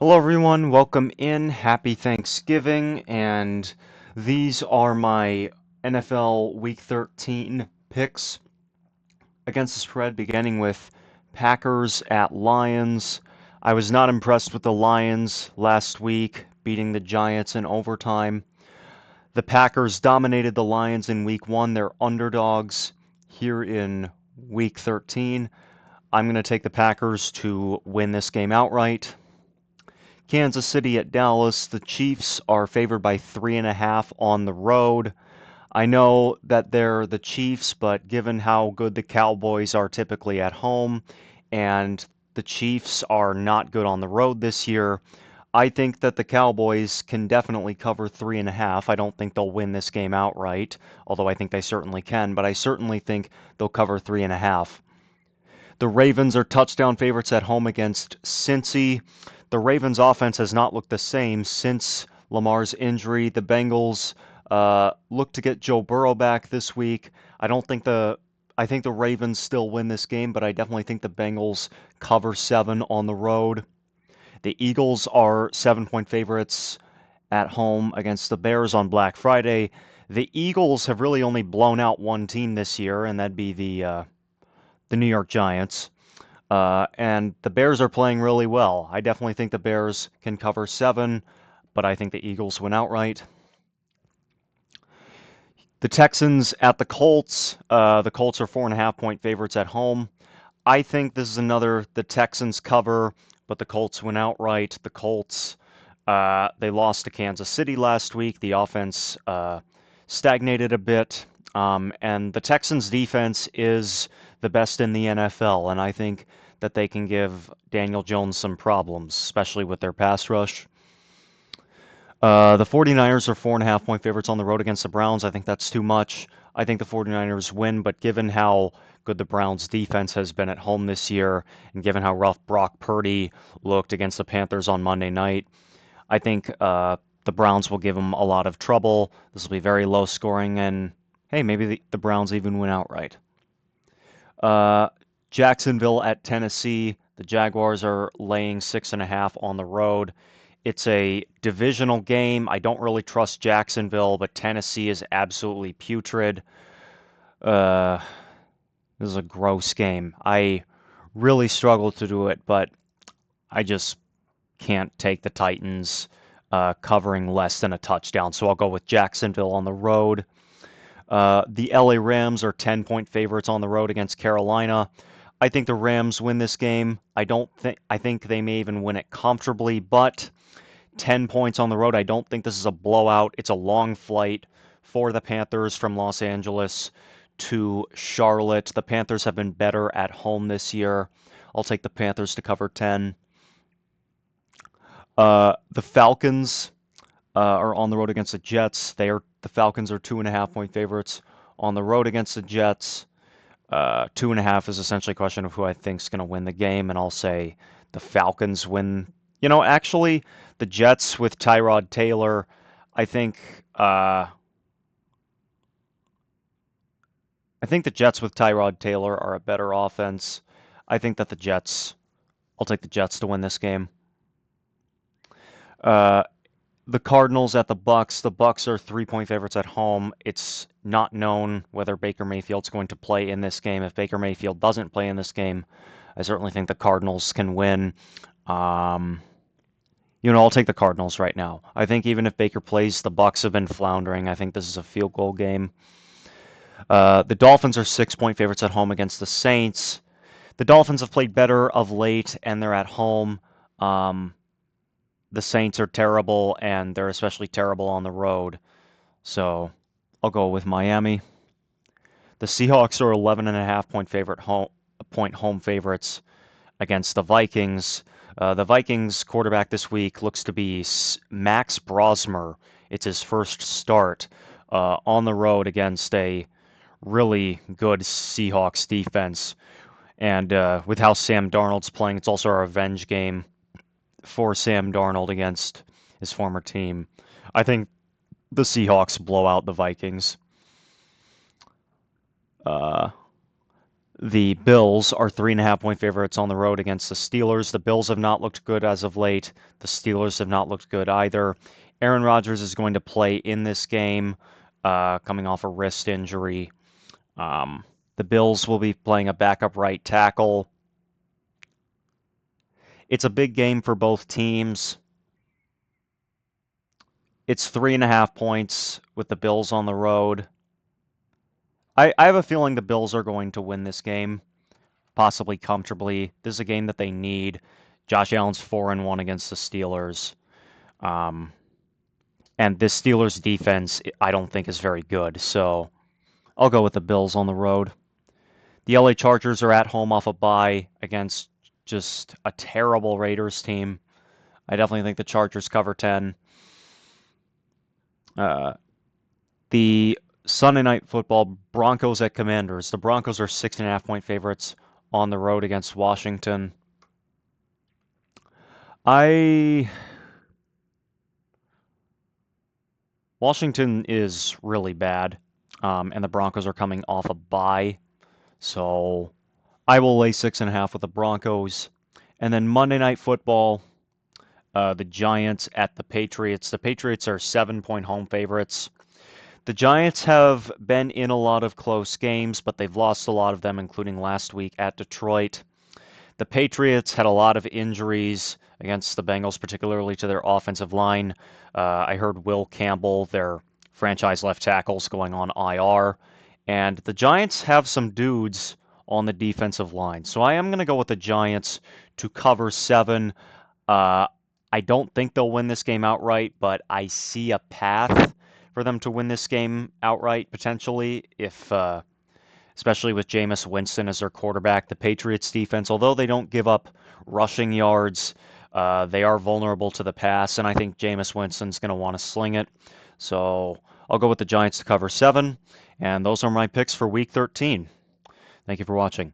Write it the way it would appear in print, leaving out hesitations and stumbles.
Hello everyone, welcome in. Happy Thanksgiving, and these are my NFL Week 13 picks against the spread, beginning with Packers at Lions. I was not impressed with the Lions last week, beating the Giants in overtime. The Packers dominated the Lions in Week 1. They're underdogs here in Week 13. I'm going to take the Packers to win this game outright. Kansas City at Dallas. The Chiefs are favored by 3.5 on the road. I know that they're the Chiefs, but given how good the Cowboys are typically at home, and the Chiefs are not good on the road this year, I think that the Cowboys can definitely cover 3.5. I don't think they'll win this game outright, although I think they certainly can, but I certainly think they'll cover 3.5. The Ravens are touchdown favorites at home against Cincy. The Ravens offense has not looked the same since Lamar's injury. The Bengals look to get Joe Burrow back this week. I think the Ravens still win this game, but I definitely think the Bengals cover 7 on the road. The Eagles are 7-point favorites at home against the Bears on Black Friday. The Eagles have really only blown out one team this year, and that'd be the New York Giants. And the Bears are playing really well. I definitely think the Bears can cover 7, but I think the Eagles win outright. The Texans at the Colts. The Colts are 4.5-point favorites at home. I think this is the Texans cover, but the Colts win outright. The Colts, they lost to Kansas City last week. The offense stagnated a bit, and the Texans defense is the best in the NFL, and I think that they can give Daniel Jones some problems, especially with their pass rush. The 49ers are 4.5-point favorites on the road against the Browns. I think that's too much. I think the 49ers win, but given how good the Browns defense has been at home this year, and given how rough Brock Purdy looked against the Panthers on Monday night, I think the Browns will give them a lot of trouble. This will be very low scoring, and hey, maybe the Browns even win outright. Uh, Jacksonville at Tennessee. The Jaguars are laying 6.5 on the road. It's a divisional game. I don't really trust Jacksonville, but Tennessee is absolutely putrid. Uh, this is a gross game. I really struggle to do it, but I just can't take the Titans covering less than a touchdown. So I'll go with Jacksonville on the road. The LA Rams are 10-point favorites on the road against Carolina. I think the Rams win this game. I think they may even win it comfortably, but 10 points on the road. I don't think this is a blowout. It's a long flight for the Panthers from Los Angeles to Charlotte. The Panthers have been better at home this year. I'll take the Panthers to cover 10. The Falcons are on the road against the Jets. The Falcons are 2.5-point favorites on the road against the Jets. 2.5 is essentially a question of who I think is going to win the game, and I'll say the Falcons win. Actually, the Jets with Tyrod Taylor, I think uh, I think the Jets with Tyrod Taylor are a better offense. I think that I'll take the Jets to win this game. Uh, the Cardinals at the Bucks. The Bucks are 3-point favorites at home. It's not known whether Baker Mayfield's going to play in this game. If Baker Mayfield doesn't play in this game, I certainly think the Cardinals can win. I'll take the Cardinals right now. I think even if Baker plays, the Bucks have been floundering. I think this is a field goal game. The Dolphins are 6-point favorites at home against the Saints. The Dolphins have played better of late, and they're at home. The Saints are terrible, and they're especially terrible on the road. So I'll go with Miami. The Seahawks are 11.5-point home favorites against the Vikings. The Vikings quarterback this week looks to be Max Brosmer. It's his first start on the road against a really good Seahawks defense. And with how Sam Darnold's playing, it's also a revenge game for Sam Darnold against his former team. I think the Seahawks blow out the Vikings. Uh, The Bills are 3.5 point favorites on the road against the Steelers. The Bills have not looked good as of late. The Steelers have not looked good either. Aaron Rodgers is going to play in this game, coming off a wrist injury. Um, the Bills will be playing a backup right tackle. It's a big game for both teams. It's 3.5 points with the Bills on the road. I have a feeling the Bills are going to win this game, possibly comfortably. This is a game that they need. Josh Allen's 4-1 against the Steelers. Um, and this Steelers defense, I don't think is very good. So I'll go with the Bills on the road. The LA Chargers are at home off a bye against just a terrible Raiders team. I definitely think the Chargers cover 10. Uh, the Sunday Night Football Broncos at Commanders. The Broncos are 6.5 point favorites on the road against Washington. I Washington is really bad, and the Broncos are coming off a bye, so I will lay 6.5 with the Broncos. And then Monday Night Football, the Giants at the Patriots. The Patriots are 7 point home favorites. The Giants have been in a lot of close games, but they've lost a lot of them, including last week at Detroit. The Patriots had a lot of injuries against the Bengals, particularly to their offensive line. I heard Will Campbell, their franchise left tackles, going on IR. And the Giants have some dudes on the defensive line. So I am going to go with the Giants to cover 7. Uh, I don't think they'll win this game outright, but I see a path for them to win this game outright potentially if especially with Jameis Winston as their quarterback. The Patriots defense, although they don't give up rushing yards, they are vulnerable to the pass, and I think Jameis Winston's going to want to sling it. So I'll go with the Giants to cover 7, and those are my picks for Week 13. Thank you for watching.